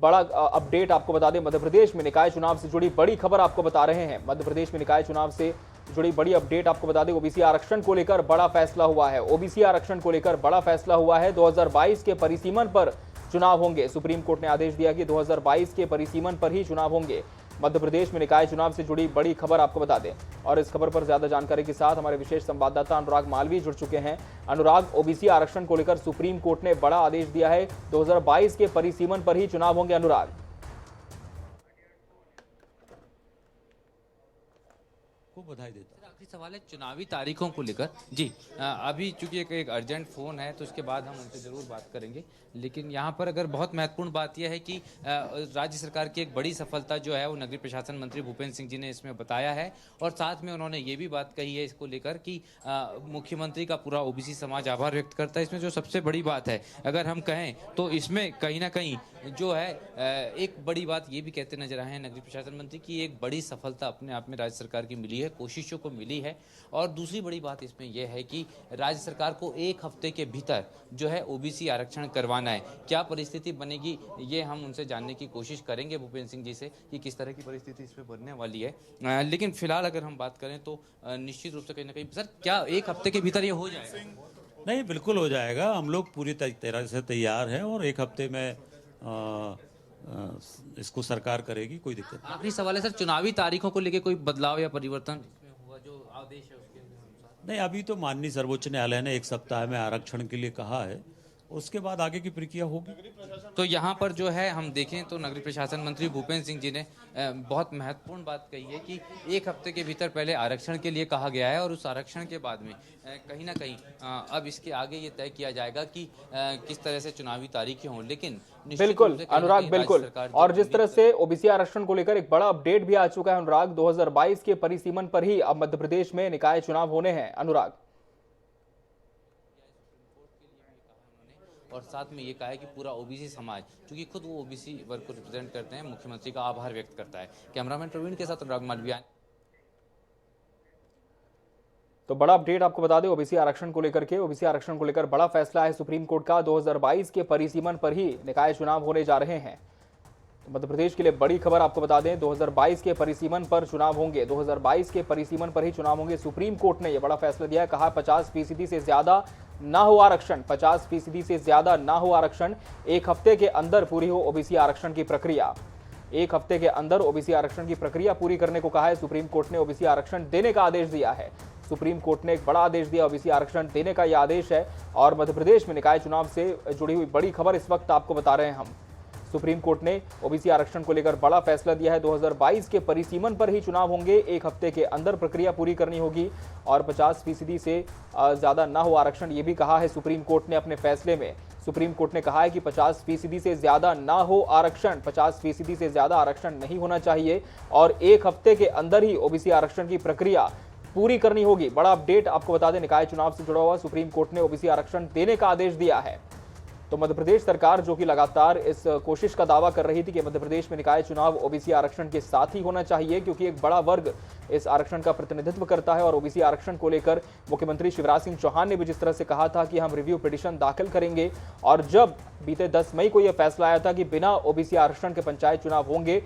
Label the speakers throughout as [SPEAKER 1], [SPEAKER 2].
[SPEAKER 1] बड़ा अपडेट आपको बता दें, मध्य प्रदेश में निकाय चुनाव से जुड़ी बड़ी खबर आपको बता रहे हैं। मध्य प्रदेश में निकाय चुनाव से जुड़ी बड़ी अपडेट आपको बता दें, ओबीसी आरक्षण को लेकर बड़ा फैसला हुआ है। ओबीसी आरक्षण को लेकर बड़ा फैसला हुआ है। 2022 के परिसीमन पर चुनाव होंगे। सुप्रीम कोर्ट ने आदेश दिया कि 2022 के परिसीमन पर ही चुनाव होंगे। मध्य प्रदेश में निकाय चुनाव से जुड़ी बड़ी खबर आपको बता दें, और इस खबर पर ज्यादा जानकारी के साथ हमारे विशेष संवाददाता अनुराग मालवीय जुड़ चुके हैं। अनुराग, ओबीसी आरक्षण को लेकर सुप्रीम कोर्ट ने बड़ा आदेश दिया है, 2022 के परिसीमन पर ही चुनाव होंगे। अनुराग,
[SPEAKER 2] को बधाई देता हूं।
[SPEAKER 3] आखिरी सवाल है चुनावी तारीखों को लेकर। जी, अभी चूंकि एक अर्जेंट फोन है तो उसके बाद हम उनसे जरूर बात करेंगे, लेकिन यहाँ पर अगर बहुत महत्वपूर्ण बात यह है कि राज्य सरकार की एक बड़ी सफलता जो है वो नगरीय प्रशासन मंत्री भूपेंद्र सिंह जी ने इसमें बताया है, और साथ में उन्होंने ये भी बात कही है इसको लेकर कि मुख्यमंत्री का पूरा ओबीसी समाज आभार व्यक्त करता है। इसमें जो सबसे बड़ी बात है अगर हम कहें तो इसमें कहीं ना कहीं जो है एक बड़ी बात ये भी कहते नजर आए हैं नगरीय प्रशासन मंत्री की एक बड़ी सफलता अपने आप में राज्य सरकार की मिली है, कोशिशों को मिली है। और दूसरी बड़ी बात इसमें यह है कि राज्य सरकार को एक हफ्ते के भीतर जो है ओबीसी आरक्षण करवाना है। क्या परिस्थिति बनेगी ये हम उनसे जानने की कोशिश करेंगे भूपेंद्र सिंह जी से कि किस तरह की परिस्थिति इसमें बनने वाली है। लेकिन फिलहाल अगर हम बात करें तो निश्चित रूप से कहीं ना कहीं सर क्या एक हफ्ते के भीतर ये हो जाएगा?
[SPEAKER 2] नहीं, बिल्कुल हो जाएगा। हम लोग पूरी तरह से तैयार हैं और एक हफ्ते में इसको सरकार करेगी, कोई दिक्कत नहीं।
[SPEAKER 3] आखिरी सवाल है सर, चुनावी तारीखों को लेकर कोई बदलाव या परिवर्तन इसमें हुआ जो आदेश है उसके अनुसार?
[SPEAKER 2] नहीं, अभी तो माननीय सर्वोच्च न्यायालय ने एक सप्ताह में आरक्षण के लिए कहा है, उसके बाद आगे की प्रक्रिया होगी।
[SPEAKER 3] तो यहाँ पर जो है हम देखें तो नगरीय प्रशासन मंत्री भूपेंद्र सिंह जी ने बहुत महत्वपूर्ण बात कही है कि एक हफ्ते के भीतर पहले आरक्षण के लिए कहा गया है, और उस आरक्षण के बाद में कहीं ना कहीं अब इसके आगे ये तय किया जाएगा कि किस तरह से चुनावी तारीखें हों। लेकिन
[SPEAKER 1] बिल्कुल अनुराग, बिल्कुल। और जिस तरह से ओबीसी आरक्षण को लेकर एक बड़ा अपडेट भी आ चुका है अनुराग, 2022 के परिसीमन पर ही अब मध्य प्रदेश में निकाय चुनाव होने हैं। अनुराग,
[SPEAKER 3] और साथ में ये कहा है कि पूरा ओबीसी समाज, क्योंकि खुद वो ओबीसी वर्ग को रिप्रेजेंट करते हैं, मुख्यमंत्री का आभार व्यक्त करता है। कैमरामैन प्रवीण के साथ अनुराग मालवीय।
[SPEAKER 1] तो बड़ा अपडेट आपको बता दें ओबीसी आरक्षण को लेकर बड़ा फैसला है सुप्रीम कोर्ट का। 2022 के परिसीमन पर ही निकाय चुनाव होने जा रहे हैं। तो मध्य प्रदेश के लिए बड़ी खबर आपको बता दें, 2022 के परिसीमन पर चुनाव होंगे। 2022 के परिसीमन पर ही चुनाव होंगे। सुप्रीम कोर्ट ने यह बड़ा फैसला दिया, कहा 50% से ज्यादा ना हो आरक्षण, 50% से ज्यादा ना हो आरक्षण। एक हफ्ते के अंदर पूरी हो ओबीसी आरक्षण की प्रक्रिया। एक हफ्ते के अंदर ओबीसी आरक्षण की प्रक्रिया पूरी करने को कहा है। सुप्रीम कोर्ट ने ओबीसी आरक्षण देने का आदेश दिया है। सुप्रीम कोर्ट ने एक बड़ा आदेश दिया, ओबीसी आरक्षण देने का यह आदेश है। और मध्य प्रदेश में निकाय चुनाव से जुड़ी हुई बड़ी खबर इस वक्त आपको बता रहे हैं हम। सुप्रीम कोर्ट ने ओबीसी आरक्षण को लेकर बड़ा फैसला दिया है। 2022 के परिसीमन पर ही चुनाव होंगे। एक हफ्ते के अंदर प्रक्रिया पूरी करनी होगी, और 50% से ज्यादा ना हो आरक्षण, ये भी कहा है सुप्रीम कोर्ट ने अपने फैसले में। सुप्रीम कोर्ट ने कहा है कि 50% से ज्यादा ना हो आरक्षण, 50% से ज्यादा आरक्षण नहीं होना चाहिए, और एक हफ्ते के अंदर ही ओबीसी आरक्षण की प्रक्रिया पूरी करनी होगी। बड़ा अपडेट आपको बता दें, निकाय चुनाव से जुड़ा हुआ सुप्रीम कोर्ट ने ओबीसी आरक्षण देने का आदेश दिया है। तो मध्य प्रदेश सरकार जो कि लगातार इस कोशिश का दावा कर रही थी कि मध्य प्रदेश में निकाय चुनाव ओबीसी आरक्षण के साथ ही होना चाहिए, क्योंकि एक बड़ा वर्ग इस आरक्षण का प्रतिनिधित्व करता है। और ओबीसी आरक्षण को लेकर मुख्यमंत्री शिवराज सिंह चौहान ने भी जिस तरह से कहा था कि हम रिव्यू पिटीशन दाखिल करेंगे, और जब बीते 10 मई को यह फैसला आया था कि बिना ओबीसी आरक्षण के पंचायत चुनाव होंगे,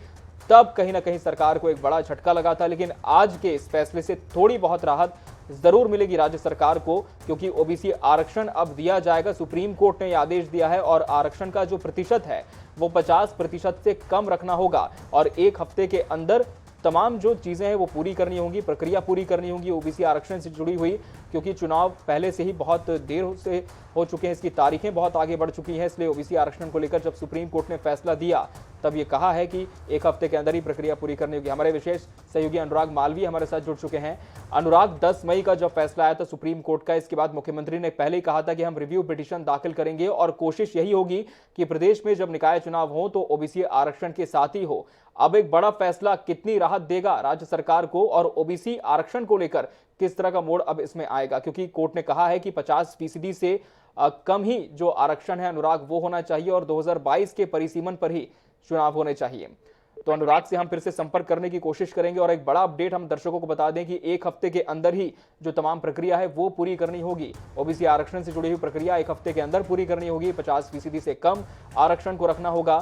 [SPEAKER 1] तब कहीं ना कहीं सरकार को एक बड़ा झटका लगा था। लेकिन आज के इस फैसले से थोड़ी बहुत राहत जरूर मिलेगी राज्य सरकार को, क्योंकि ओबीसी आरक्षण अब दिया जाएगा। सुप्रीम कोर्ट ने यह आदेश दिया है, और आरक्षण का जो प्रतिशत है वो 50% से कम रखना होगा, और एक हफ्ते के अंदर तमाम जो चीजें हैं वो पूरी करनी होंगी, प्रक्रिया पूरी करनी होगी ओबीसी आरक्षण से जुड़ी हुई, क्योंकि चुनाव पहले से ही बहुत देर से हो चुके हैं, इसकी तारीखें बहुत आगे बढ़ चुकी हैं। इसलिए ओबीसी आरक्षण को लेकर जब सुप्रीम कोर्ट ने फैसला दिया, तब ये कहा है कि एक हफ्ते के अंदर ही प्रक्रिया पूरी करनी होगी। हमारे विशेष सहयोगी अनुराग मालवीय हमारे साथ जुड़ चुके हैं। अनुराग, 10 मई का जब फैसला आया था सुप्रीम कोर्ट का, इसके बाद मुख्यमंत्री ने पहले ही कहा था कि हम रिव्यू पिटीशन दाखिल करेंगे, और कोशिश यही होगी कि प्रदेश में जब निकाय चुनाव हो तो ओबीसी आरक्षण के साथ ही हो। अब एक बड़ा फैसला कितनी राहत देगा राज्य सरकार को, और ओबीसी आरक्षण को लेकर किस तरह का मोड़ अब इसमें आएगा, क्योंकि कोर्ट ने कहा है कि 50% से कम ही जो आरक्षण है अनुराग वो होना चाहिए, और 2022 के परिसीमन पर ही चुनाव होने चाहिए। तो अनुराग से हम फिर से संपर्क करने की कोशिश करेंगे, और एक बड़ा अपडेट हम दर्शकों को बता दें कि एक हफ्ते के अंदर ही जो तमाम प्रक्रिया है वो पूरी करनी होगी। ओबीसी आरक्षण से जुड़ी हुई प्रक्रिया एक हफ्ते के अंदर पूरी करनी होगी, 50% से कम आरक्षण को रखना होगा,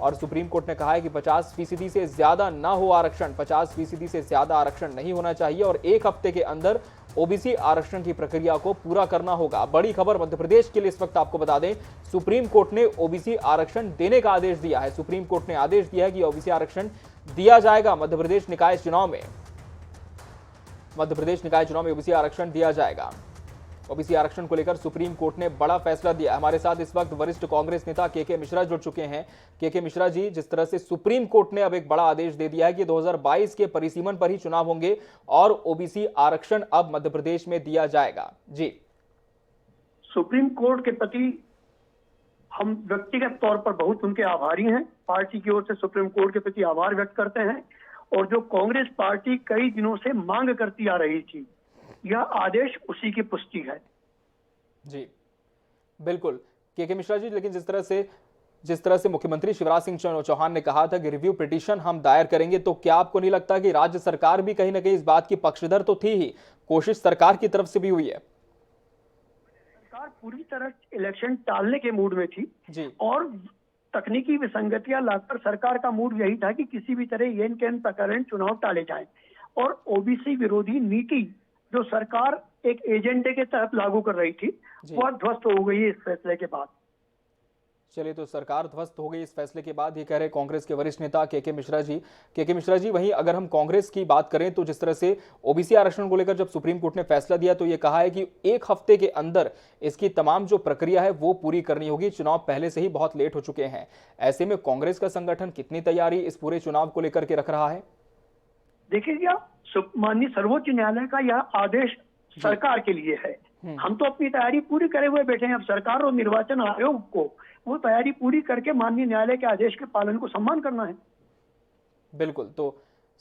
[SPEAKER 1] और सुप्रीम कोर्ट ने कहा है कि 50% से ज्यादा ना हो आरक्षण, 50% से ज्यादा आरक्षण नहीं होना चाहिए और 1 हफ्ते के अंदर ओबीसी आरक्षण की प्रक्रिया को पूरा करना होगा। बड़ी खबर मध्य प्रदेश के लिए इस वक्त आपको बता दें, सुप्रीम कोर्ट ने ओबीसी आरक्षण देने का आदेश दिया है। सुप्रीम कोर्ट ने आदेश दिया है कि ओबीसी आरक्षण दिया जाएगा मध्य प्रदेश निकाय चुनाव में। मध्य प्रदेश निकाय चुनाव में ओबीसी आरक्षण दिया जाएगा। ओबीसी आरक्षण को लेकर सुप्रीम कोर्ट ने बड़ा फैसला दिया। हमारे साथ इस वक्त वरिष्ठ कांग्रेस नेता के मिश्रा जुड़ चुके हैं। के मिश्रा जी, जिस तरह से सुप्रीम कोर्ट ने अब एक बड़ा आदेश दे दिया है कि 2022 के परिसीमन पर ही चुनाव होंगे और ओबीसी आरक्षण अब मध्य प्रदेश में दिया जाएगा। जी,
[SPEAKER 4] सुप्रीम कोर्ट के प्रति हम व्यक्तिगत तौर पर बहुत उनके आभारी हैं। पार्टी की ओर से सुप्रीम कोर्ट के प्रति आभार व्यक्त करते हैं और जो कांग्रेस पार्टी कई दिनों से मांग करती आ रही थी, यह आदेश उसी की पुष्टि है।
[SPEAKER 1] जी बिल्कुल के मिश्रा जी, लेकिन जिस तरह से मुख्यमंत्री शिवराज सिंह चौहान ने कहा था कि रिव्यू पिटीशन हम दायर करेंगे, तो क्या आपको नहीं लगता कि राज्य सरकार भी कहीं ना कहीं इस बात की पक्षधर तो थी ही, कोशिश सरकार की तरफ से भी हुई है?
[SPEAKER 4] सरकार पूरी तरह इलेक्शन टालने के मूड में थी
[SPEAKER 1] जी।
[SPEAKER 4] और तकनीकी विसंगतियां लाकर सरकार का मूड यही था कि किसी भी तरह येन केन प्रकरण चुनाव टाले जाएं और ओबीसी विरोधी नीति जो सरकार एक एजेंडे के तहत लागू कर रही थी, वह ध्वस्त हो गई इस फैसले के बाद।
[SPEAKER 1] चलिए, तो सरकार ध्वस्त हो गई इस फैसले के बाद, ये कह रहे कांग्रेस के वरिष्ठ नेता के मिश्रा जी। के मिश्रा जी, वहीं अगर हम कांग्रेस की बात करें तो जिस तरह से ओबीसी आरक्षण को लेकर जब सुप्रीम कोर्ट ने फैसला दिया तो ये कहा है कि 1 हफ्ते के अंदर इसकी तमाम जो प्रक्रिया है वो पूरी करनी होगी। चुनाव पहले से ही बहुत लेट हो चुके हैं। ऐसे में कांग्रेस का संगठन कितनी तैयारी इस पूरे चुनाव को लेकर के रख रहा है?
[SPEAKER 4] देखिए, माननीय सर्वोच्च न्यायालय का यह आदेश सरकार के लिए है। हम तो अपनी तैयारी पूरी करे हुए बैठे हैं। अब सरकार और निर्वाचन आयोग को वो तैयारी पूरी करके माननीय न्यायालय के आदेश के पालन को सम्मान करना है।
[SPEAKER 1] बिल्कुल, तो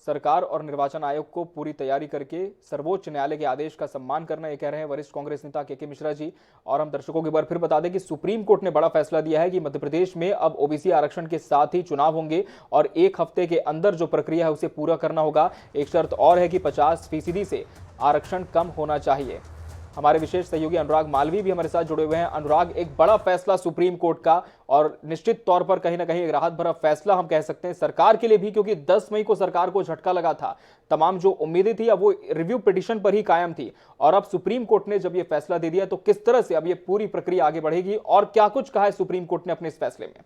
[SPEAKER 1] सरकार और निर्वाचन आयोग को पूरी तैयारी करके सर्वोच्च न्यायालय के आदेश का सम्मान करना, ये कह रहे हैं वरिष्ठ कांग्रेस नेता के मिश्रा जी। और हम दर्शकों को एक बार फिर बता दें कि सुप्रीम कोर्ट ने बड़ा फैसला दिया है कि मध्य प्रदेश में अब ओबीसी आरक्षण के साथ ही चुनाव होंगे और 1 हफ्ते के अंदर जो प्रक्रिया है उसे पूरा करना होगा। एक शर्त और है कि 50% से आरक्षण कम होना चाहिए। हमारे विशेष सहयोगी अनुराग मालवी भी हमारे साथ जुड़े हुए हैं। अनुराग, एक बड़ा फैसला सुप्रीम कोर्ट का और निश्चित तौर पर कहीं ना कहीं एक राहत भरा फैसला हम कह सकते हैं सरकार के लिए भी, क्योंकि 10 मई को सरकार को झटका लगा था। तमाम जो उम्मीदें थी अब वो रिव्यू पिटीशन पर ही कायम थी और अब सुप्रीम कोर्ट ने जब ये फैसला दे दिया तो किस तरह से अब ये पूरी प्रक्रिया आगे बढ़ेगी और क्या कुछ कहा है सुप्रीम कोर्ट ने अपने इस फैसले में?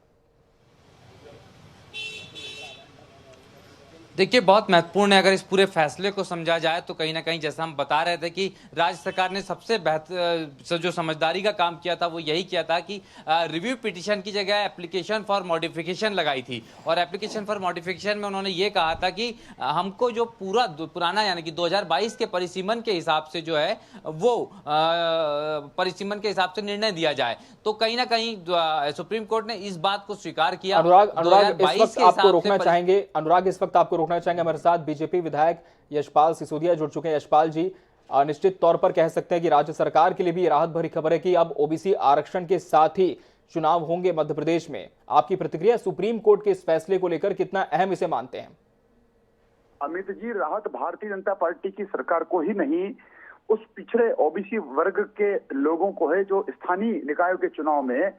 [SPEAKER 3] देखिए, बहुत महत्वपूर्ण है। अगर इस पूरे फैसले को समझा जाए तो कहीं ना कहीं जैसा हम बता रहे थे कि राज्य सरकार ने सबसे बेहतर जो समझदारी का काम किया था वो यही किया था कि रिव्यू पिटीशन की जगह एप्लीकेशन फॉर मॉडिफिकेशन लगाई थी और एप्लीकेशन फॉर मॉडिफिकेशन में उन्होंने ये कहा था कि हमको जो पुराना यानी कि 2022 के परिसीमन के हिसाब से जो है वो परिसीमन के हिसाब से निर्णय दिया जाए। तो कहीं ना कहीं सुप्रीम कोर्ट ने इस बात को स्वीकार किया।
[SPEAKER 1] अनुराग इस वक्त आपको रोकना चाहेंगे। अनुराग इस वक्त आपको रोकना चाहेंगे। हमारे साथ बीजेपी विधायक यशपाल सिसोदिया जुड़ चुके हैं। यशपाल जी, निश्चित तौर पर कह सकते हैं कि राज्य सरकार के लिए भी राहत भरी खबर है कि अब ओबीसी आरक्षण के साथ ही चुनाव होंगे मध्य प्रदेश में। आपकी प्रतिक्रिया सुप्रीम कोर्ट के इस फैसले को लेकर, कितना अहम इसे मानते हैं?
[SPEAKER 5] अमित जी, राहत भारतीय जनता पार्टी की सरकार को ही नहीं, उस पिछड़े ओबीसी वर्ग के लोगों को है जो स्थानीय निकायों के चुनाव में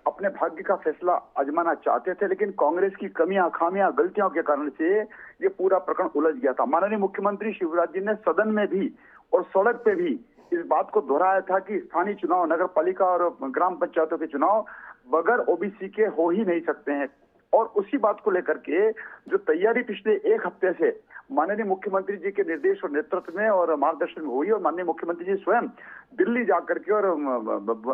[SPEAKER 5] अपने भाग्य का फैसला आजमाना चाहते थे, लेकिन कांग्रेस की कमियां, खामियां, गलतियों के कारण से ये पूरा प्रकरण उलझ गया था। माननीय मुख्यमंत्री शिवराज जी ने सदन में भी और सड़क पे भी इस बात को दोहराया था कि स्थानीय चुनाव, नगर पालिका और ग्राम पंचायतों के चुनाव बगैर ओबीसी के हो ही नहीं सकते हैं। और उसी बात को लेकर के जो तैयारी पिछले 1 हफ्ते से माननीय मुख्यमंत्री जी के निर्देश और नेतृत्व में और मार्गदर्शन में हुई और माननीय मुख्यमंत्री जी स्वयं दिल्ली जाकर के और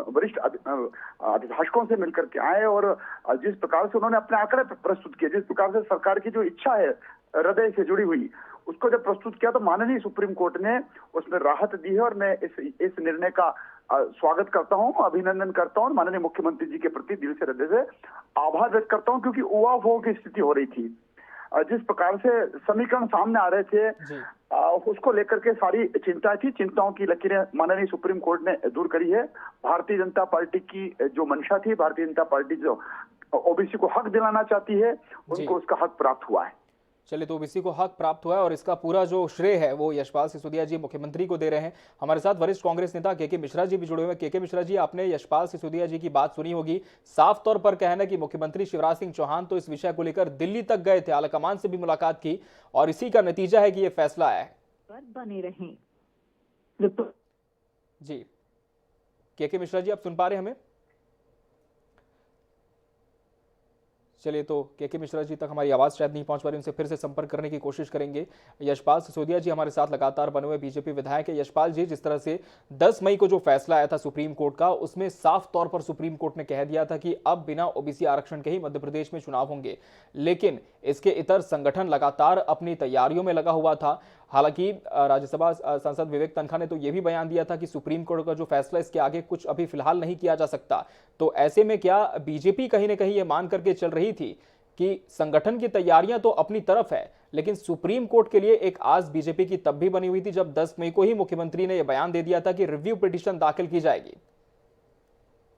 [SPEAKER 5] वरिष्ठ अभिभाषकों से मिलकर के आए और जिस प्रकार से उन्होंने अपने आंकड़े प्रस्तुत किए, जिस प्रकार से सरकार की जो इच्छा है हृदय से जुड़ी हुई, उसको जब प्रस्तुत किया तो माननीय सुप्रीम कोर्ट ने उसमें राहत दी है और मैं इस निर्णय का स्वागत करता हूं, अभिनंदन करता हूं। माननीय मुख्यमंत्री जी के प्रति दिल से हृदय से आभार व्यक्त करता हूं, क्योंकि उहापोह की स्थिति हो रही थी। जिस प्रकार से समीकरण सामने आ रहे थे उसको लेकर के सारी चिंता थी, चिंताओं की लकीरें माननीय सुप्रीम कोर्ट ने दूर करी है। भारतीय जनता पार्टी की जो मंशा थी, भारतीय जनता पार्टी जो ओबीसी को हक दिलाना चाहती है, उनको उसका हक प्राप्त हुआ है।
[SPEAKER 1] चलिए, तो ओबीसी को हक प्राप्त हुआ है और इसका पूरा जो श्रेय है वो यशपाल सिसोदिया जी मुख्यमंत्री को दे रहे हैं। हमारे साथ वरिष्ठ कांग्रेस नेता के मिश्रा जी भी जुड़े हुए हैं। के मिश्रा जी, आपने यशपाल सिसोदिया जी की बात सुनी होगी। साफ तौर पर कहना है कि मुख्यमंत्री शिवराज सिंह चौहान तो इस विषय को लेकर दिल्ली तक गए थे, आलाकमान से भी मुलाकात की और इसी का नतीजा है कि ये फैसला आया है।
[SPEAKER 6] बने रहें।
[SPEAKER 1] जी, के मिश्रा जी, आप सुन पा रहे हैं हमें? चलिए, तो के मिश्रा जी तक हमारी आवाज शायद नहीं पहुंच पा रही, उनसे फिर से संपर्क करने की कोशिश करेंगे। यशपाल सिसोदिया जी हमारे साथ लगातार बने हुए बीजेपी विधायक है। यशपाल जी, जिस तरह से 10 मई को जो फैसला आया था सुप्रीम कोर्ट का, उसमें साफ तौर पर सुप्रीम कोर्ट ने कह दिया था कि अब बिना ओबीसी आरक्षण के ही मध्य प्रदेश में चुनाव होंगे, लेकिन इसके इतर संगठन लगातार अपनी तैयारियों में लगा हुआ था। हालांकि राज्यसभा सांसद विवेक तनखा ने तो यह भी बयान दिया था कि सुप्रीम कोर्ट का जो फैसला, इसके आगे कुछ अभी फिलहाल नहीं किया जा सकता। तो ऐसे में क्या बीजेपी कहीं ना कहीं ये मान करके चल रही थी कि संगठन की तैयारियां तो अपनी तरफ है, लेकिन सुप्रीम कोर्ट के लिए एक आस बीजेपी की तब भी बनी हुई थी जब 10 मई को ही मुख्यमंत्री ने यह बयान दे दिया था कि रिव्यू पिटीशन दाखिल की जाएगी?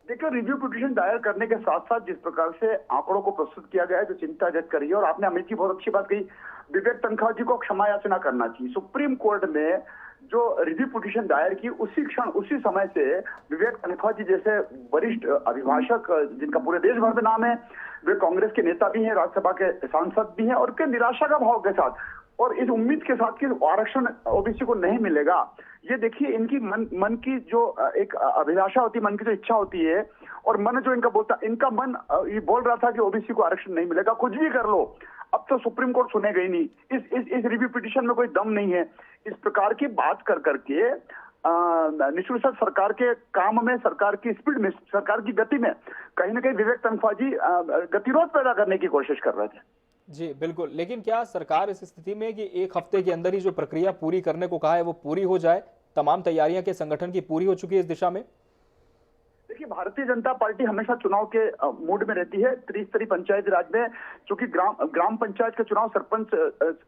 [SPEAKER 5] देखिए, रिव्यू पिटीशन दायर करने के साथ साथ जिस प्रकार से आंकड़ों को प्रस्तुत किया गया है, जो चिंता व्यक्त करी है, और आपने अमित जी बहुत अच्छी बात कही, विवेक तनखा जी को क्षमा याचना करना चाहिए। सुप्रीम कोर्ट में जो रिव्यू पिटीशन दायर की, उसी क्षण उसी समय से विवेक तनखा जी जैसे वरिष्ठ अभिभाषक, जिनका पूरे देश भर में नाम है, वे कांग्रेस के नेता भी हैं, राज्यसभा के सांसद भी हैं, और के निराशा का भाव के साथ और इस उम्मीद के साथ कि आरक्षण ओबीसी को नहीं मिलेगा, ये देखिए इनकी मन की जो एक अभिलाषा होती है, मन की जो इच्छा होती है, और मन जो इनका बोलता, इनका मन ये बोल रहा था कि ओबीसी को आरक्षण नहीं मिलेगा, कुछ भी कर लो, अब तो सुप्रीम कोर्ट सुनेगा ही नहीं, इस रिव्यू पिटीशन में कोई दम नहीं है। इस प्रकार की बात कर करके निश्चित सरकार के काम में, सरकार की स्पीड में, सरकार की गति में कहीं ना कहीं विवेक तनखा जी गतिरोध पैदा करने की कोशिश कर रहे थे।
[SPEAKER 1] जी बिल्कुल, लेकिन क्या सरकार इस स्थिति में कि एक हफ्ते के अंदर ही जो प्रक्रिया पूरी करने को कहा है वो पूरी हो जाए? तमाम तैयारियां के संगठन की पूरी हो चुकी है इस दिशा में?
[SPEAKER 5] देखिए, भारतीय जनता पार्टी हमेशा चुनाव के मूड में रहती है। त्रिस्तरीय पंचायती राज में चूंकि ग्राम पंचायत के चुनाव, सरपंच,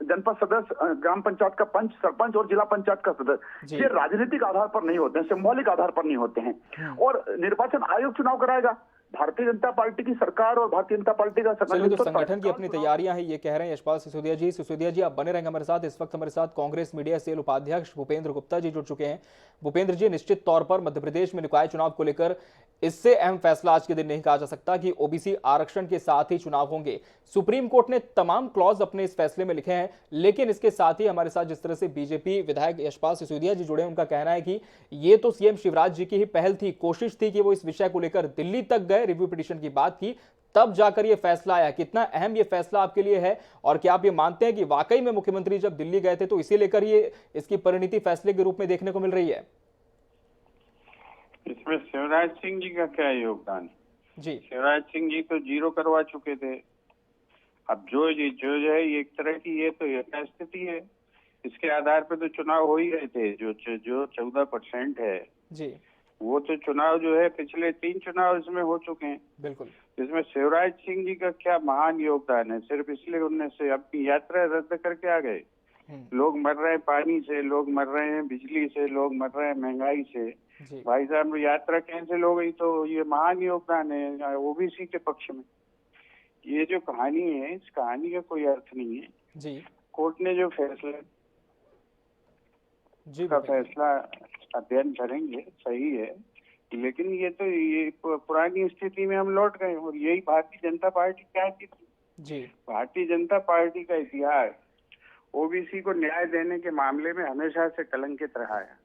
[SPEAKER 5] जनपद सदस्य, ग्राम पंचायत का पंच, सरपंच और जिला पंचायत का सदस्य, ये राजनीतिक आधार पर नहीं होते हैं, सिंबॉलिक आधार पर नहीं होते हैं, और निर्वाचन आयोग चुनाव कराएगा। भारतीय जनता पार्टी की सरकार और भारतीय जनता पार्टी का
[SPEAKER 1] संगठन की अपनी तैयारियां हैं, ये कह रहे हैं यशपाल सिसोदिया जी। सिसोदिया जी, आप बने रहेंगे हमारे साथ। इस वक्त हमारे साथ कांग्रेस मीडिया सेल उपाध्यक्ष भूपेंद्र गुप्ता जी जुड़ चुके हैं। भूपेंद्र जी, निश्चित तौर पर मध्य प्रदेश में निकाय चुनाव को लेकर इससे अहम फैसला आज के दिन नहीं कहा जा सकता कि ओबीसी आरक्षण के साथ ही चुनाव होंगे। सुप्रीम कोर्ट ने तमाम क्लॉज अपने इस फैसले में लिखे हैं, लेकिन इसके साथ ही हमारे साथ जिस तरह से बीजेपी विधायक यशपाल सिसोदिया जी जुड़े, उनका कहना है कि ये तो सीएम शिवराज जी की ही पहल थी, कोशिश थी कि वो इस विषय को लेकर दिल्ली तक गए, रिव्यू पिटीशन की बात की, तब जाकर ये फैसला आया। कितना अहम ये फैसला आपके लिए है, और क्या आप ये मानते हैं कि वाकई में मुख्यमंत्री जब दिल्ली गए थे तो इसी लेकर ये इसकी परिणति फैसले के रूप में देखने को मिल रही है?
[SPEAKER 7] इसमें शिवराज सिंह जी का क्या योगदान है?
[SPEAKER 1] जी,
[SPEAKER 7] शिवराज सिंह जी तो 0 करवा चुके थे। अब जो है ये एक तरह की ये तो यथास्थिति है, इसके आधार पे तो चुनाव हो ही रहे थे। जो 14% है
[SPEAKER 1] जी,
[SPEAKER 7] वो तो चुनाव जो है पिछले 3 चुनाव इसमें हो चुके हैं।
[SPEAKER 1] बिल्कुल।
[SPEAKER 7] इसमें शिवराज सिंह जी का क्या महान योगदान है? सिर्फ इसलिए उनने से अपनी यात्रा रद्द करके आ गए। लोग मर रहे हैं पानी से, लोग मर रहे हैं बिजली से, लोग मर रहे हैं महंगाई से। भाई साहब, यात्रा कैंसिल हो गई तो ये महान योगदान है ओबीसी के पक्ष में। ये जो कहानी है, इस कहानी का कोई अर्थ नहीं है।
[SPEAKER 1] जी,
[SPEAKER 7] कोर्ट ने जो फैसला अध्ययन करेंगे, सही है, लेकिन ये तो ये पुरानी स्थिति में हम लौट गए, और यही भारतीय जनता पार्टी चाहती थी। जी, भारतीय जनता पार्टी का इतिहास ओबीसी को न्याय देने के मामले में हमेशा से कलंकित रहा है।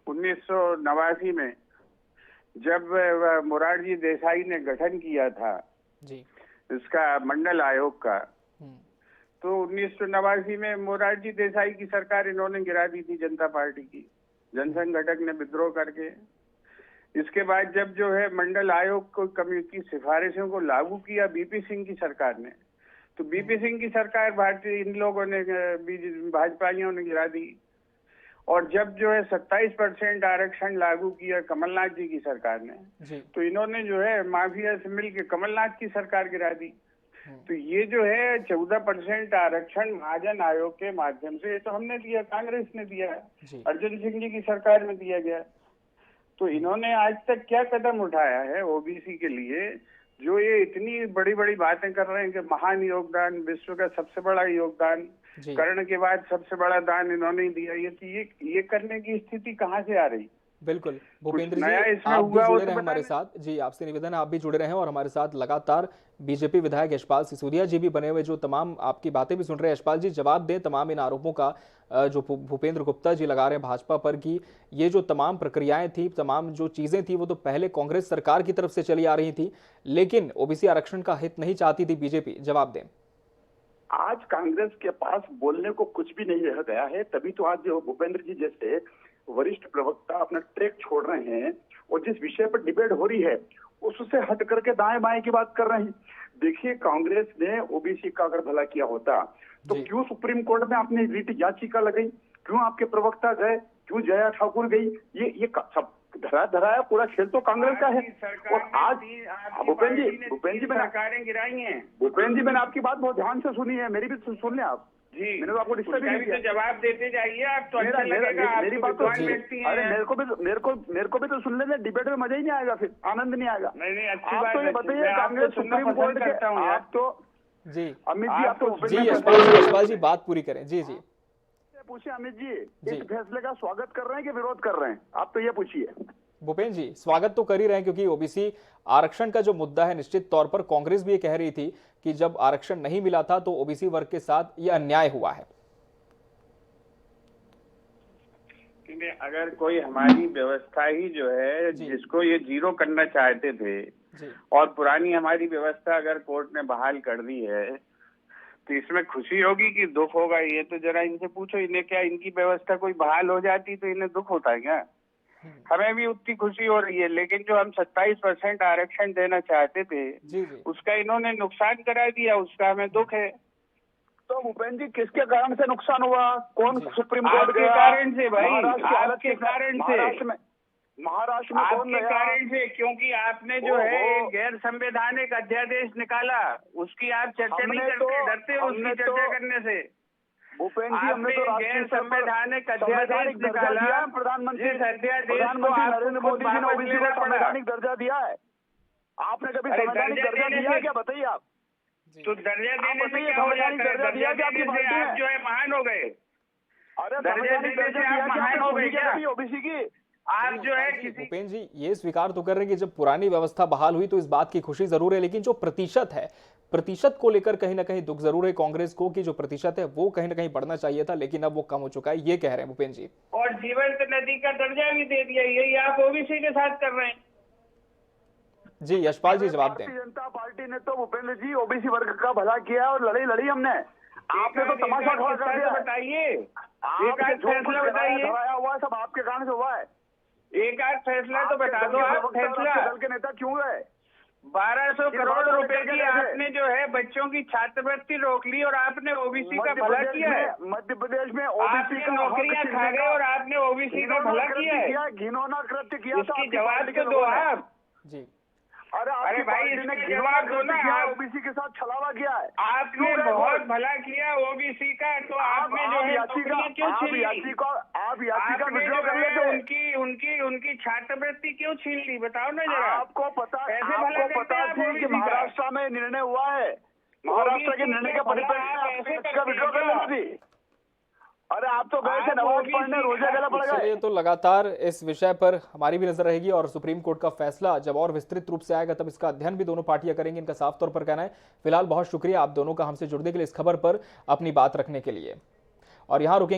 [SPEAKER 7] 1989 में जब मोरारजी देसाई ने गठन किया था इसका मंडल आयोग का, तो 1989 में मोरारजी देसाई की सरकार इन्होंने गिरा दी थी जनता पार्टी की, जनसंघ घटक ने विद्रोह करके। इसके बाद जब जो है मंडल आयोग को की सिफारिशों को लागू किया बीपी सिंह की सरकार ने, तो बीपी सिंह की सरकार इन लोगों ने, भाजपाइयों ने गिरा दी। और जब जो है 27% आरक्षण लागू किया कमलनाथ जी की सरकार ने, तो इन्होंने जो है माफिया से मिलकर कमलनाथ की सरकार गिरा दी। तो ये जो है 14% आरक्षण महाजन आयोग के माध्यम से, तो हमने दिया, कांग्रेस ने दिया, अर्जुन सिंह जी की सरकार में दिया गया। तो इन्होंने आज तक क्या कदम उठाया है ओबीसी के लिए? जो ये इतनी बड़ी बड़ी बातें कर रहे हैं कि महान योगदान, विश्व का सबसे बड़ा योगदान, कर्ण के बाद सबसे बड़ा दान इन्होंने ही दिया, ये करने की स्थिति कहाँ से आ रही?
[SPEAKER 1] बिल्कुल भूपेंद्र जी,
[SPEAKER 7] नया इसमें
[SPEAKER 1] आप भी
[SPEAKER 7] हुआ हो
[SPEAKER 1] जुड़े
[SPEAKER 7] तो
[SPEAKER 1] रहे हमारे साथ। जी, आपसे निवेदन है आप भी जुड़े रहें और हमारे साथ लगातार बीजेपी विधायक यशपाल सिसोदिया जी भी बने हुए, जो तमाम आपकी बातें भी सुन रहे हैं। यशपाल जी, जवाब दें तमाम इन आरोपों का जो भूपेंद्र गुप्ता जी लगा रहे हैं भाजपा पर कि ये जो तमाम प्रक्रियाएं थी, तमाम जो चीजें थी, वो तो पहले कांग्रेस सरकार की तरफ से चली आ रही थी, लेकिन ओबीसी आरक्षण का हित नहीं चाहती थी बीजेपी। जवाब दें।
[SPEAKER 5] आज कांग्रेस के पास बोलने को कुछ भी नहीं रह गया है, तभी तो आज भूपेंद्र जी जैसे वरिष्ठ प्रवक्ता अपना ट्रैक छोड़ रहे हैं और जिस विषय पर डिबेट हो रही है उससे हट करके दाएं बाएं की बात कर रहे हैं। देखिए, कांग्रेस ने ओबीसी का अगर भला किया होता तो क्यों सुप्रीम कोर्ट में आपने रिट याचिका लगाई, क्यों आपके प्रवक्ता गए, क्यों जया ठाकुर गई? ये सब धराया पूरा खेल तो कांग्रेस का है। और आज भूपेंद्र जी सरकारें गिराई हैं। भूपेंद्र जी, मैंने आपकी बात बहुत ध्यान से सुनी है, मेरी भी सुन लें आप जी। मैंने तो आपको डिस्टर्ब नहीं किया।
[SPEAKER 7] जवाब देते जाइए आप, तो अच्छा लगेगा।
[SPEAKER 5] मेरी बात तो अरे मेरे को भी तो सुन लेने, डिबेट में मजा ही नहीं आएगा, फिर आनंद नहीं आएगा।
[SPEAKER 7] नहीं, अच्छी
[SPEAKER 5] आप
[SPEAKER 7] बात
[SPEAKER 5] तो ये बताइए, कांग्रेस सुप्रीम कोर्ट के आप तो
[SPEAKER 1] जी
[SPEAKER 5] अमित जी, आप तो
[SPEAKER 1] जी यशपाल जी बात पूरी करें। जी जी
[SPEAKER 5] पूछिए अमित जी, इस फैसले का स्वागत कर रहे हैं कि विरोध कर रहे हैं? आप तो ये पूछिए।
[SPEAKER 1] भूपेंद्र जी, स्वागत तो कर ही रहे हैं क्योंकि ओबीसी आरक्षण का जो मुद्दा है, निश्चित तौर पर कांग्रेस भी ये कह रही थी कि जब आरक्षण नहीं मिला था तो ओबीसी वर्ग के साथ ये अन्याय हुआ है।
[SPEAKER 7] अगर कोई हमारी व्यवस्था ही जो है जिसको ये जीरो करना चाहते थे और पुरानी हमारी व्यवस्था अगर कोर्ट ने बहाल कर दी है तो इसमें खुशी होगी कि दुख होगा? ये तो जरा इनसे पूछो, इन्हें क्या इनकी व्यवस्था कोई बहाल हो जाती तो इन्हें दुख होता है क्या? हमें भी उतनी खुशी हो रही है, लेकिन जो हम 27% आरक्षण देना चाहते थे उसका इन्होंने नुकसान करा दिया, उसका हमें दुख है।
[SPEAKER 5] तो भूपेंद्र जी, किसके कारण से नुकसान हुआ? कौन सुप्रीम कोर्ट
[SPEAKER 7] के कारण से भाई, आपके कारण से,
[SPEAKER 5] महाराष्ट्र में कौन
[SPEAKER 7] आपके कारण से, क्योंकि आपने जो है गैर संवैधानिक अध्यादेश निकाला, उसकी आप चर्चा नहीं करते, डरते हो उसकी चर्चा करने से।
[SPEAKER 5] भूपेंद्र जी, हमने तो
[SPEAKER 7] गैर संवैधानिक अध्यादेश निकाला,
[SPEAKER 5] प्रधानमंत्री
[SPEAKER 7] नरेंद्र
[SPEAKER 5] मोदी जी ने ओबीसी को संवैधानिक दर्जा दिया है। आपने कभी संवैधानिक दर्जा दिया है क्या? बताइए आप।
[SPEAKER 7] तो दर्जा देने से क्या हो जाता है? दर्जा देने से आप जो है महान हो गए।
[SPEAKER 5] अरे
[SPEAKER 7] दर्जा देने से आप महान हो गए क्या?
[SPEAKER 5] ओबीसी की
[SPEAKER 7] आप जो है किसी
[SPEAKER 1] भूपेंद्र जी ये स्वीकार तो कर रहे हैं कि जब पुरानी व्यवस्था बहाल हुई तो इस बात की खुशी जरूर है, लेकिन जो प्रतिशत है, प्रतिशत को लेकर कहीं ना कहीं दुख जरूर है कांग्रेस को कि जो प्रतिशत है वो कहीं ना कहीं बढ़ना चाहिए था, लेकिन अब वो कम हो चुका है, ये कह रहे हैं भूपेंद्र जी।
[SPEAKER 7] और जीवंत नदी का दर्जा भी दे दिया, यही आप ओबीसी के साथ कर रहे हैं।
[SPEAKER 1] जी यशपाल जी जवाब दें।
[SPEAKER 5] भारतीय जनता पार्टी ने तो भूपेंद्र जी ओबीसी वर्ग का भला किया और लड़ाई लड़ी हमने। आपने तो तमाशा खड़ा कर दिया।
[SPEAKER 7] बताइए,
[SPEAKER 5] फैसला बताइए, हुआ सब आपके कारण से हुआ है।
[SPEAKER 7] एक आध फैसला तो बता दो आप। फैसला
[SPEAKER 5] दल के नेता क्यों गए?
[SPEAKER 7] 1200 करोड़ रुपए की आपने जो है बच्चों की छात्रवृत्ति रोक ली और आपने ओबीसी का भला किया है।
[SPEAKER 5] मध्य प्रदेश में ओबीसी का
[SPEAKER 7] नौकरियां खा गए और आपने ओबीसी का भला किया है।
[SPEAKER 5] घिनौना कृत्य किया।
[SPEAKER 7] इसकी जवाब तो दो आप
[SPEAKER 1] जी।
[SPEAKER 5] अरे भाई, इसने जवाब दो ना। ओबीसी के साथ छलावा किया है।
[SPEAKER 7] आपने बहुत भला किया ओबीसी का, तो आपने जो है नौकरियां क्यों छीन ली?
[SPEAKER 5] आप याचिका विड्रॉ कर लेते।
[SPEAKER 7] उनकी छात्रवृत्ति क्यों छीन ली? बताओ ना जरा।
[SPEAKER 5] आपको पता थी कि महाराष्ट्र में निर्णय हुआ है, महाराष्ट्र के निर्णय के परिप्रेक्ष्य में विड्रॉ कर लेना थी। अरे आप तो गए थे नमाज पढ़ने, रोजे गला पड़ गए।
[SPEAKER 1] तो लगातार इस विषय पर हमारी भी नजर रहेगी और सुप्रीम कोर्ट का फैसला जब और विस्तृत रूप से आएगा तब इसका अध्ययन भी दोनों पार्टियां करेंगी, इनका साफ तौर पर कहना है। फिलहाल बहुत शुक्रिया आप दोनों का हमसे जुड़ने के लिए, इस खबर पर अपनी बात रखने के लिए, और यहां रुकेंगे।